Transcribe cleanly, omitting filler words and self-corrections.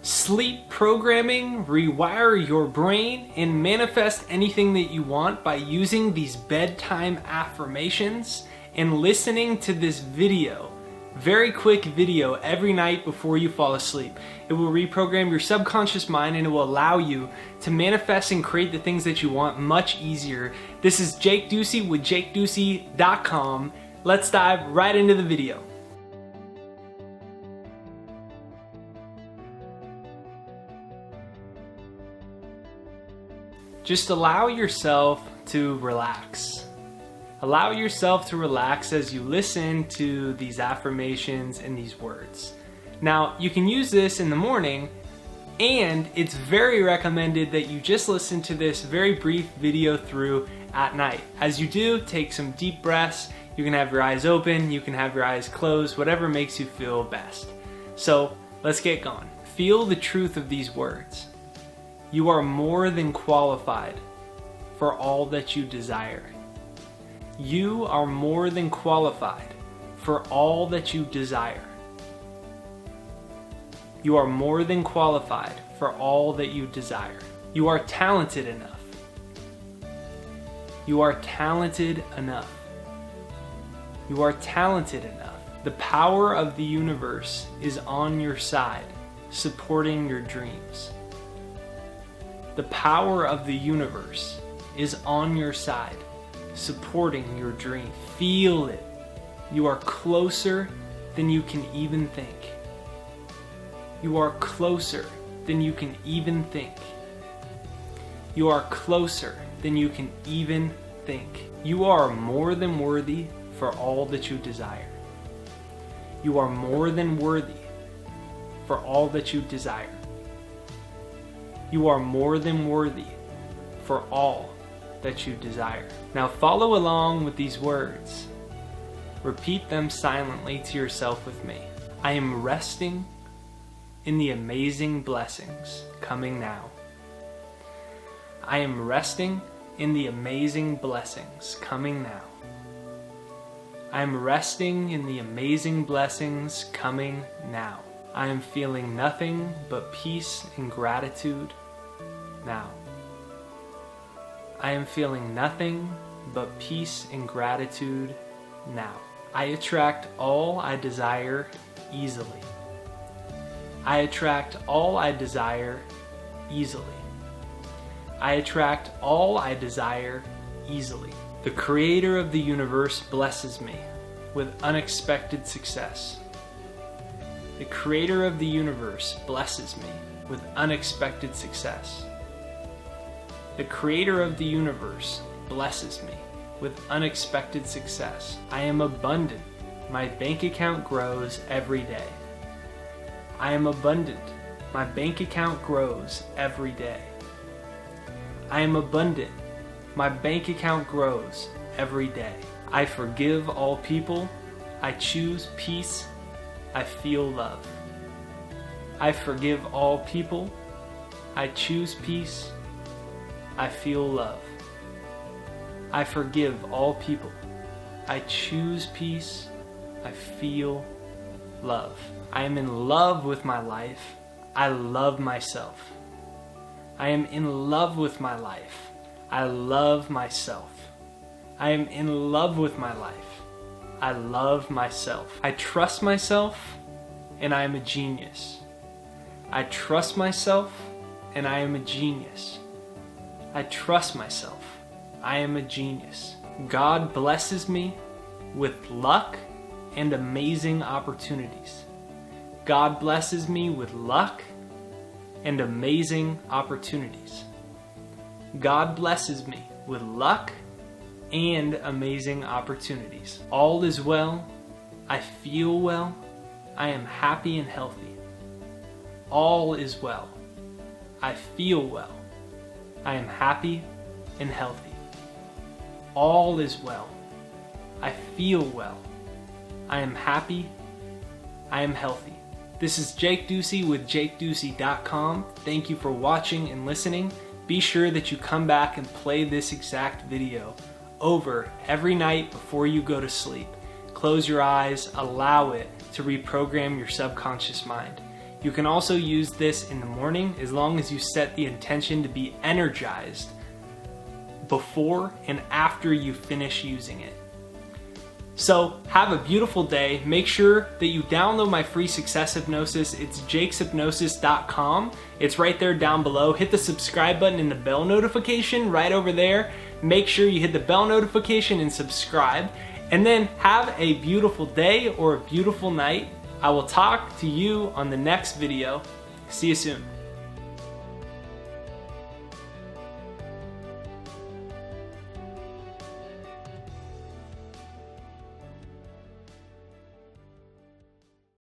Sleep programming, rewire your brain, and manifest anything that you want by using these bedtime affirmations and listening to this video. Very quick video every night before you fall asleep. It will reprogram your subconscious mind and it will allow you to manifest and create the things that you want much easier. This is Jake Ducey with JakeDucey.com. Let's dive right into the video. Just allow yourself to relax. Allow yourself to relax as you listen to these affirmations and these words. Now, you can use this in the morning, and it's very recommended that you just listen to this very brief video through at night. As you do, take some deep breaths. You can have your eyes open, you can have your eyes closed, whatever makes you feel best. So, let's get going. Feel the truth of these words. You are more than qualified for all that you desire. You are more than qualified for all that you desire. You are more than qualified for all that you desire. You are talented enough. You are talented enough. You are talented enough. The power of the universe is on your side, supporting your dreams. The power of the universe is on your side, supporting your dream. Feel it. You are closer than you can even think. You are closer than you can even think. You are closer than you can even think. You are more than worthy for all that you desire. You are more than worthy for all that you desire. You are more than worthy for all that you desire. Now follow along with these words. Repeat them silently to yourself with me. I am resting in the amazing blessings coming now. I am resting in the amazing blessings coming now. I am resting in the amazing blessings coming now. I am feeling nothing but peace and gratitude now. I am feeling nothing but peace and gratitude now. I attract all I desire easily. I attract all I desire easily. I attract all I desire easily. The Creator of the universe blesses me with unexpected success. The Creator of the universe blesses me with unexpected success. The Creator of the universe blesses me with unexpected success. I am abundant. My bank account grows every day. I am abundant. My bank account grows every day. I am abundant. My bank account grows every day. I forgive all people. I choose peace. I feel love. I forgive all people. I choose peace. I feel love. I forgive all people. I choose peace. I feel love. I am in love with my life. I love myself. I am in love with my life. I love myself. I am in love with my life. I love myself. I trust myself and I am a genius. I trust myself and I am a genius. I trust myself. I am a genius. God blesses me with luck and amazing opportunities. God blesses me with luck and amazing opportunities. God blesses me with luck and amazing opportunities. All is well. I feel well. I am happy and healthy. All is well. I feel well. I am happy and healthy. All is well. I feel well. I am happy. I am healthy. This is Jake Ducey with JakeDucey.com. Thank you for watching and listening. Be sure that you come back and play this exact video over every night before you go to sleep. Close your eyes, allow it to reprogram your subconscious mind. You can also use this in the morning as long as you set the intention to be energized before and after you finish using it. So have a beautiful day. Make sure that you download my free success hypnosis. It's jakeshypnosis.com. It's right there down below. Hit the subscribe button and the bell notification right over there. Make sure you hit the bell notification and subscribe. And then have a beautiful day or a beautiful night. I will talk to you on the next video. See you soon.